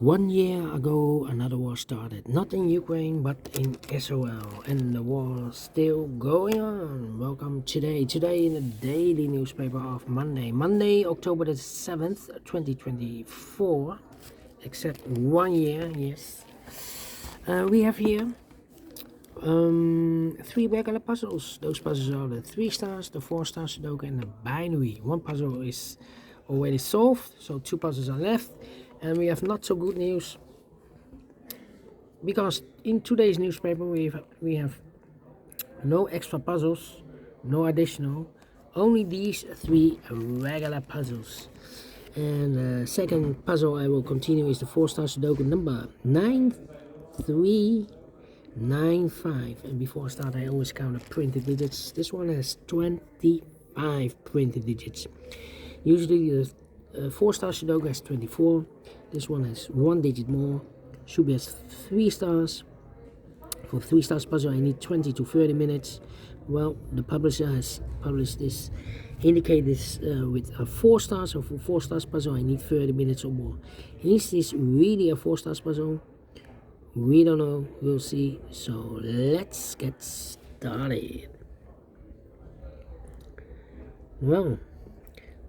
1 year ago, another war started, not in Ukraine, but in Israel, and the war is still going on. Welcome today in the daily newspaper of Monday, October the 7th, 2024, except 1 year, yes. We have here three regular puzzles. Those puzzles are the 3 stars, the 4 stars Sudoku, and the binary. One puzzle is already solved, so 2 puzzles are left. And we have not so good news, because in today's newspaper we have no extra puzzles, no additional, only these 3 regular puzzles. And the second puzzle I will continue is the 4 stars Sudoku number 9395. And before I start, I always count the printed digits. This one has 25 printed digits. Usually the 4 stars Sudoku has 24. This one has 1 digit more. Should be has 3 stars. For 3 stars puzzle, I need 20 to 30 minutes. Well, the publisher has published this, indicate this with a 4 stars. So for 4 stars puzzle, I need 30 minutes or more. Is this really a 4 stars puzzle? We don't know. We'll see. So let's get started. Well,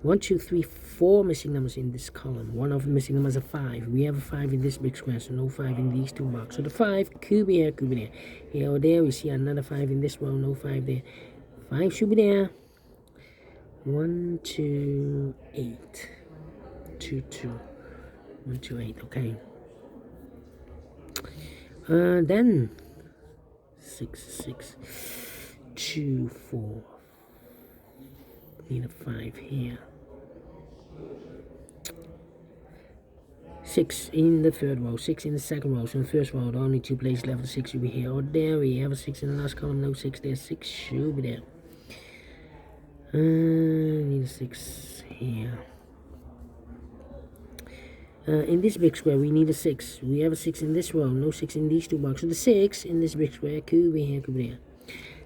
1, 2, 3, 4 missing numbers in this column. One of the missing numbers is a 5. We have a 5 in this big square, so no 5 in these 2 boxes. So the 5 could be here, could be there. Here or there, we see another 5 in this row, no 5 there. 5 should be there. 1, 2, 8. 2, 2. 1, 2, 8, okay. Then 6, 6. 2, 4. Need a 5 here. 6 in the third row, 6 in the second row. So in the first row, the only 2 places left, the 6 should be here or there. We have a 6 in the last column, no 6 there, 6 should be there. Need a 6 here. In this big square, we need a 6. We have a 6 in this row, no 6 in these 2 boxes. So the 6 in this big square could be here, could be there.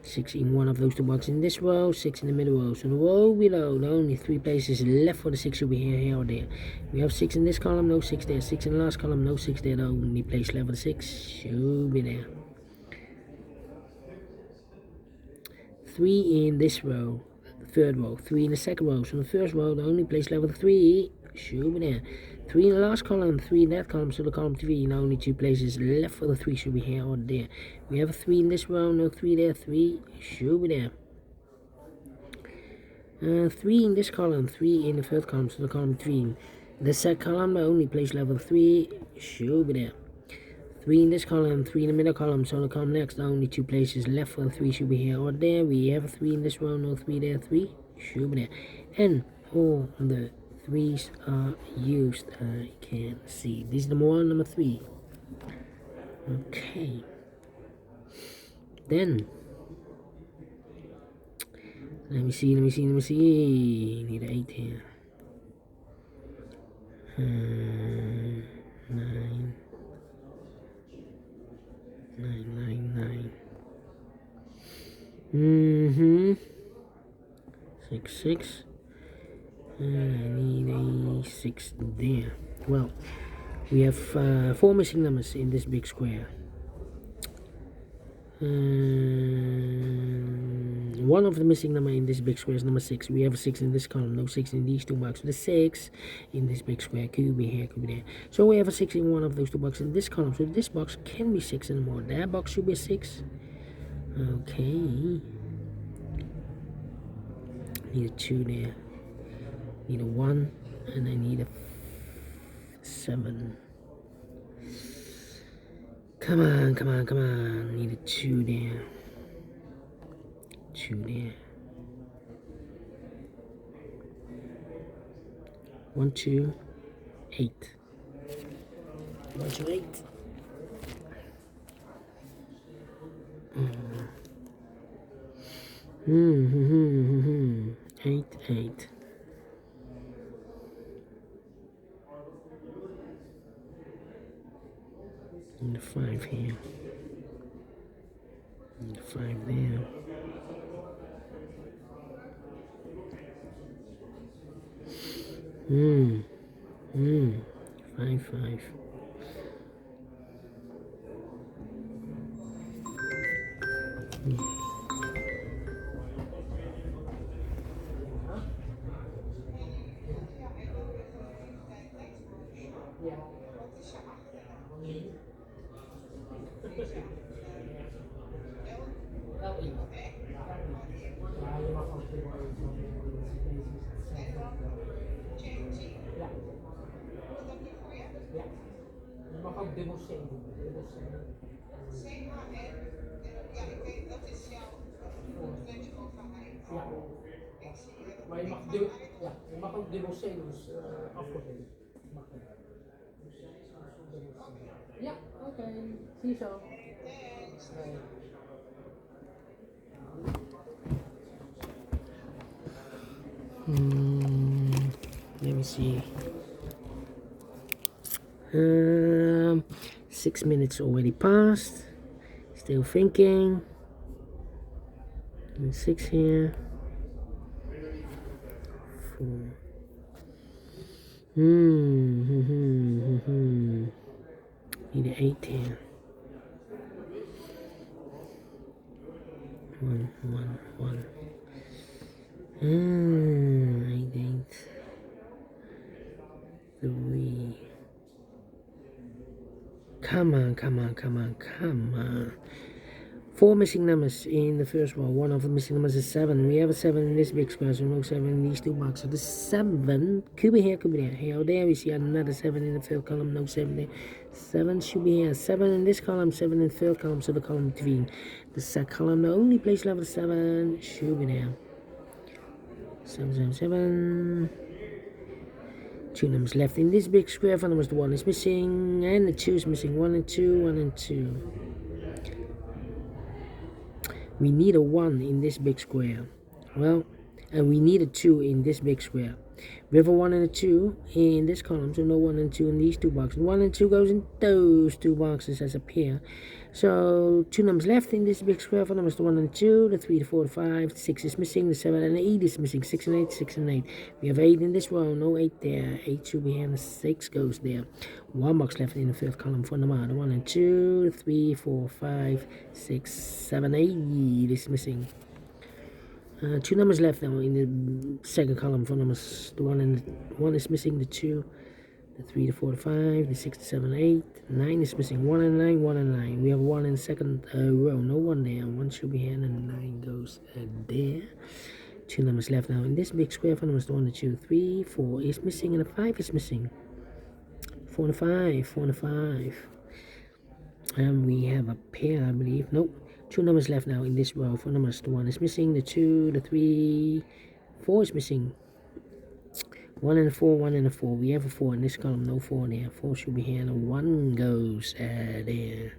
6 in one of those 2 boxes in this row, 6 in the middle row. So the row below, the only 3 places left for the 6 should be here, here, or there. We have 6 in this column, no 6 there. 6 in the last column, no 6 there. The only place left for the 6 should be there. 3 in this row, the third row. 3 in the second row. So in the first row, the only place left for the 3 should be there. 3 in the last column, 3 in that column, so the column 3, and only 2 places left for the 3 should be here or there. We have a 3 in this row, no 3 there, 3 should be there. 3 in this column, 3 in the third column, so the column 3. In the second column, the only place left for the 3 should be there. 3 in this column, 3 in the middle column, so the column next, the only 2 places left for the 3 should be here or there. We have a 3 in this row, no 3 there, 3 should be there. And all the 3's are used, I can see. This is number 1, number 3. Okay. Then, let me see. Need an 8 here. 9. 6, 6. I need a 6 there. Well, we have 4 missing numbers in this big square. One of the missing number in this big square is number 6. We have a 6 in this column, no 6 in these 2 boxes. The 6 in this big square could be here, could be there. So we have a 6 in one of those 2 boxes in this column. So this box can be 6 and more. That box should be a 6. Okay. Need a 2 there. Need a 1, and I need a 7. Come on. Need a 2 there. 2 there. 1, 2, 8. 1, 2, 8. 8, 8. And the 5 here. And the 5 there. 5, 5. Je mag ook demonstreren. Ja. Maar je mag ook demonstreren, dus afkorting. Mag dat. Ja, oké. Zie je zo. Let me see. 6 minutes already passed. Still thinking. 6 here. 4. Need an 8 here. 1, 1, 1. I think 3. Come on. 4 missing numbers in the first row. One of the missing numbers is 7. We have a 7 in this big square, so no 7 in these two boxes. So the 7 could be here, could be there. Here or there, we see another 7 in the third column, no 7 there. 7 should be here. 7 in this column, 7 in the third column, so the column between. The second column, the only place level 7 should be there. 7, 7, 7. 2 numbers left in this big square. 4 numbers, the 1 is missing, and the 2 is missing. 1 and 2, 1 and 2. We need a 1 in this big square. Well, and we need a 2 in this big square. We have a 1 and a 2 in this column, so no 1 and 2 in these two boxes. 1 and 2 goes in those two boxes as a pair. So 2 numbers left in this big square. 4 numbers, the 1 and 2, the 3, the 4, the 5, the 6 is missing, the 7 and the 8 is missing. 6 and 8, 6 and 8. We have 8 in this row, no 8 there. 8 should be here, and the 6 goes there. 1 box left in the third column for number, the 1 and 2, 3, 4, 5, 6, 7, 8 is missing. 2 numbers left now in the second column for numbers. The 1 and the 1 is missing, the 2, the 3, the 4, the 5, the 6, the 7, 8, 9 is missing. 1 and 9, 1 and 9. We have 1 in the second row, no 1 there. 1 should be here, and 9 goes there. 2 numbers left now in this big square for numbers. The 1, the 2, 3, 4 is missing, and the 5 is missing. 4 and 5, 4 and 5. And we have a pair, I believe. Nope. 2 numbers left now in this row. 4 numbers. The 1 is missing. The 2, the 3, 4 is missing. 1 and a 4, 1 and a 4. We have a 4 in this column. No 4 there. 4 should be here. And 1 goes there.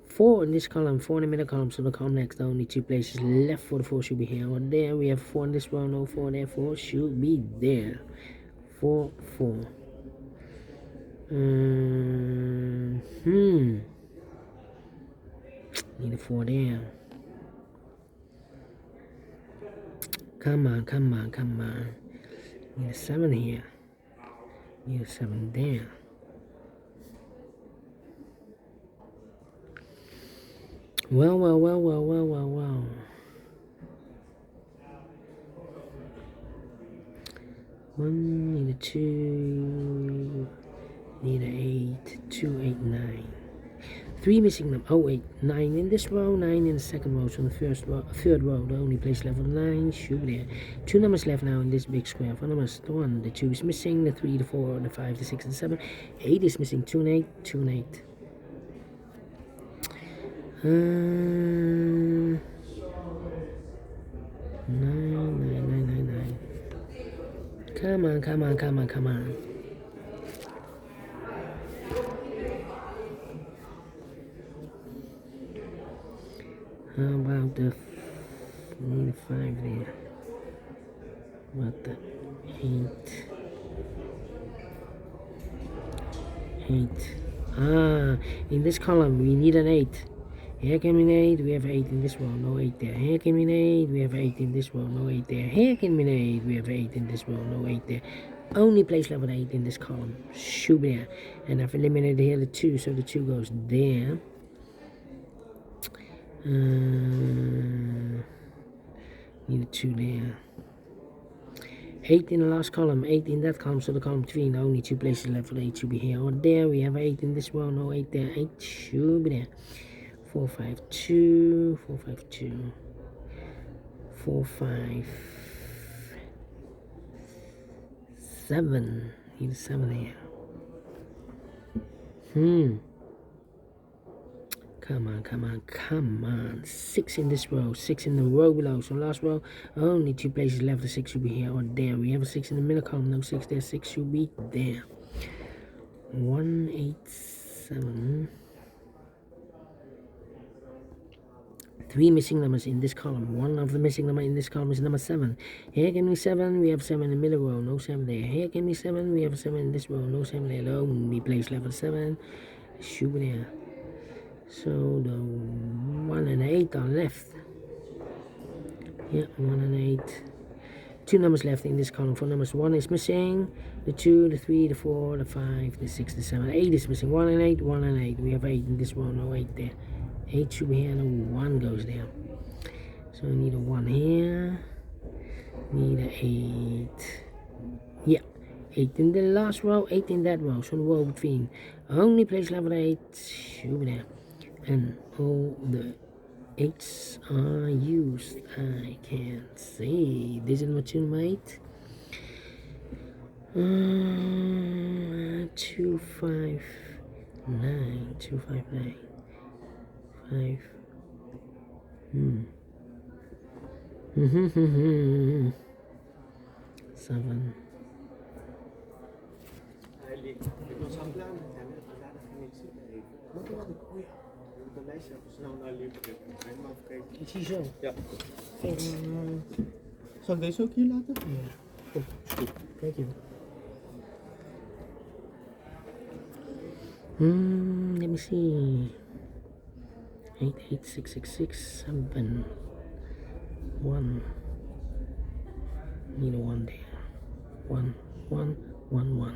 4 in this column. 4 in the middle column. So the column next. The only 2 places left for the 4 should be here or there. We have 4 in this row. No 4 there. 4 should be there. 4, 4. Need a 4 there. Come on. Need a 7 here. Need a 7 there. Well. 1, need a 2, need a 8, 2, 8, 9. 3 missing them. Oh wait, 9 in this row, 9 in the second row. So the third row, the only place left for 9 should be there. 2 numbers left now in this big square. 4 numbers, the 1, the 2 is missing, the 3, the 4, the 5, the 6, and 7. 8 is missing, 2 and 8, 2 and 8. 9. Come on. How about the 5 there? What the 8? 8. In this column we need an 8. Here came in 8, we have 8 in this row, no 8 there. Here came in 8, we have 8 in this row, no 8 there. Here came in 8, we have 8 in this row, no 8 there. Only place level 8 in this column should be there. And I've eliminated here the 2, so the 2 goes there. Need a 2 there. 8 in the last column, 8 in that column, so the column 3, the only 2 places left for the 8 should be here or there. We have 8 in this row, no 8 there, 8 should be there. 4, 5, 2, 4, 5, 2, 4, 5, 7. Need a 7 here. Come on, come on, come on. 6 in this row, 6 in the row below. So last row, only 2 places left. The 6 should be here or there. We have a 6 in the middle column, no 6 there. 6 should be there. 1, 8, 7. 3 missing numbers in this column. One of the missing number in this column is number 7. Here can be 7. We have 7 in the middle row, no 7 there. Here can be 7. We have 7 in this row, no 7 there. The only place left for 7 should be there. So the 1 and 8 are left. Yeah, 1 and 8. 2 numbers left in this column. 4 numbers. 1 is missing. The 2, the 3, the 4, the 5, the 6, the 7. 8 is missing. 1 and 8, 1 and 8. We have 8 in this row, no 8 there. 8 should be here, and a 1 goes there. So we need a 1 here. Need a 8. Yeah, 8 in the last row, 8 in that row. So the row between. Only place left for the 8 should be there. And all the 8s are used. I can't see. This is number 2, number 8. 2, 5, 9. 2, 5, 9. 5. 7. Is hij zo? Ja. Thanks. Zal ik deze ook hier laten? Ja. Goed. Thank you. Let me see. 8, 8, 6, 6, 6, 7. 1. Need a 1 there. 1, 1, 1, 1.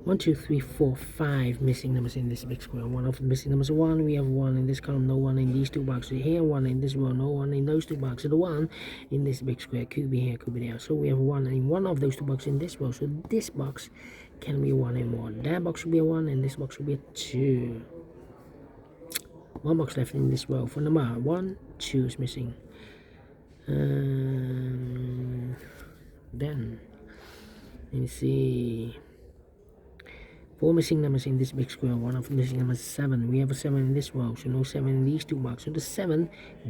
1, 2, 3, 4, 5 missing numbers in this big square. One of the missing numbers is 1. We have 1 in this column, no 1 in these 2 boxes. Here, 1 in this row, no 1 in those 2 boxes. The 1 in this big square could be here, could be there. So we have 1 in one of those 2 boxes in this row. So this box can be 1 and 1. That box should be a 1, and this box should be a 2. 1 box left in this row for number 1, 2 is missing. Then let me see. 4 missing numbers in this big square. One of the missing numbers is 7. We have a 7 in this row, so no 7 in these 2 boxes. So the 7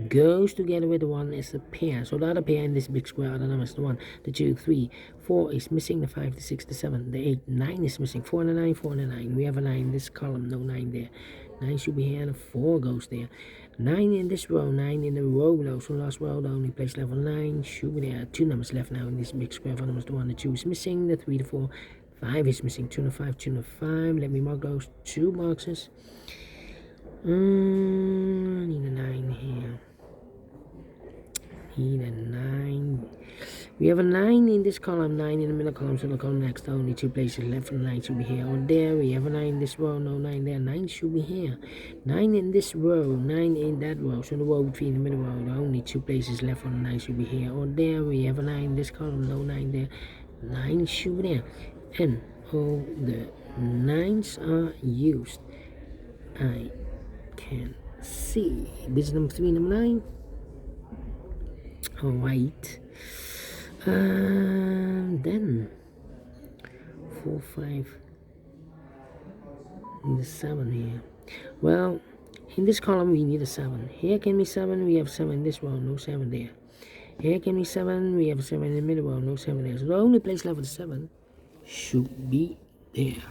goes together with the 1 as a pair. So the other pair in this big square are the numbers: the 1, the 2, 3, 4 is missing, the 5, the 6, the 7, the 8, 9 is missing. 4 and a 9, 4 and a 9. We have a 9 in this column, no 9 there. 9 should be here, and a 4 goes there. 9 in this row, 9 in the row below. So last row, the only place left for 9 should be there. 2 numbers left now in this big square. For numbers: the 1, the 2 is missing, the 3, the 4, 5 is missing. 2 and a 5, 2 and a 5. Let me mark those 2 boxes. Need a 9 here. Need a 9. We have a 9 in this column, 9 in the middle column, so the column next, only 2 places left for the 9 should be here or there. We have a 9 in this row, no 9 there. 9 should be here. 9 in this row, 9 in that row, so the row between the middle row, the only 2 places left for the 9 should be here or there. We have a 9 in this column, no 9 there. 9 should be there. And all the 9s are used. I can see. This is number 3, number 9. Alright. Then 4, 5. Need a 7 here. Well, in this column we need a 7. Here can be 7. We have 7 in this row, no 7 there. Here can be 7. We have a 7 in the middle row, no 7 there. So the only place left for the 7 should be there.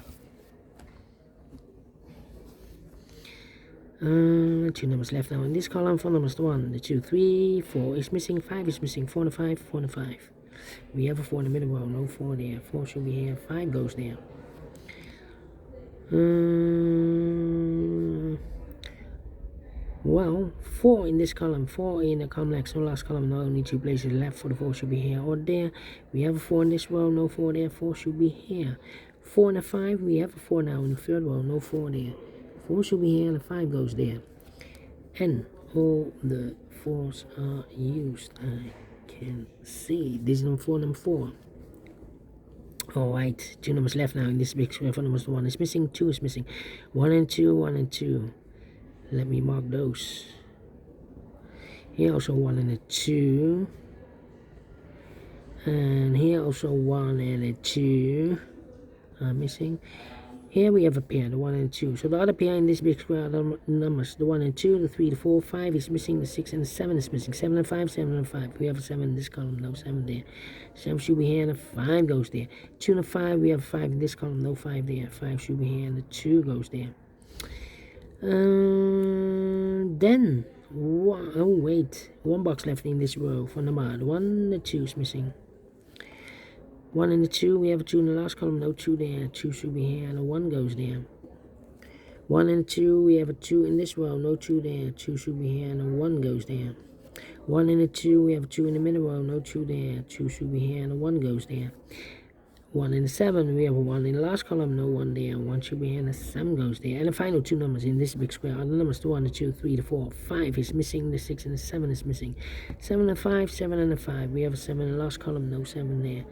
2 numbers left now in this column. 4 numbers: the 1, the 2, 3, 4 is missing, 5 is missing, 4 and a 5, 4 and a 5. We have a 4 in the middle row, no 4 there. 4 should be here, 5 goes there. Well, 4 in this column, 4 in the column next, so last column, no, only 2 places left for the 4 should be here or there. We have a 4 in this row, no 4 there, 4 should be here. 4 and a 5, we have a 4 now in the third row, no 4 there. 4 should be here and a 5 goes there. and all the fours are used. I can see this is number 4. Alright, 2 numbers left now in this big square. 4 numbers, 1 is missing, 2 is missing. 1 and 2, 1 and 2. Let me mark those. Here also 1 and a 2. And here also 1 and a 2 are missing. Here we have a pair, the 1 and 2. So the other pair in this big square are the numbers, the 1 and 2, the 3, the 4, 5 is missing, the 6 and the 7 is missing. 7 and 5, 7 and 5. We have a 7 in this column, no 7 there. 7 should be here and a 5 goes there. 2 and a 5, we have a 5 in this column, no 5 there. 5 should be here and the 2 goes there. Then, one box left in this row for number 1 and the 2 is missing. 1 and the 2, we have a 2 in the last column, no 2 there. 2 should be here and a 1 goes there. 1 and 2, we have a 2 in this row, no 2 there. 2 should be here and a 1 goes there. 1 and a 2, we have a 2 in the middle row, no 2 there. 2 should be here and a 1 goes there. 1 and a 7, we have a 1 in the last column, no 1 there. 1 should be here and a 7 goes there. And the final 2 numbers in this big square are the numbers 2 and the 2, 3, the 4, 5 is missing, the 6 and the 7 is missing. 7 and 5, 7 and a 5, we have a 7 in the last column, no 7 there.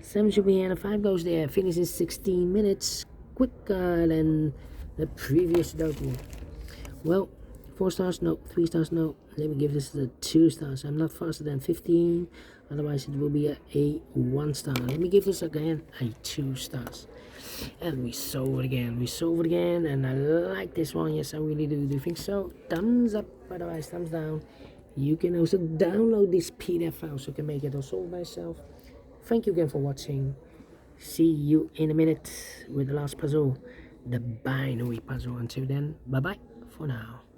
7 should be here and a 5 goes there. Finish in 16 minutes, quicker than the previous Sudoku. Well, 4 stars, no. 3 stars, no. Let me give this a 2 stars. I'm not faster than 15, otherwise it will be a 1 star. Let me give this again a 2 stars. And we solve it again, and I like this one. Yes, I really do. Do you think so? Thumbs up, otherwise thumbs down. You can also download this PDF file so you can make it or solve by yourself. Thank you again for watching. See you in a minute with the last puzzle, the binary puzzle. Until then, bye bye for now.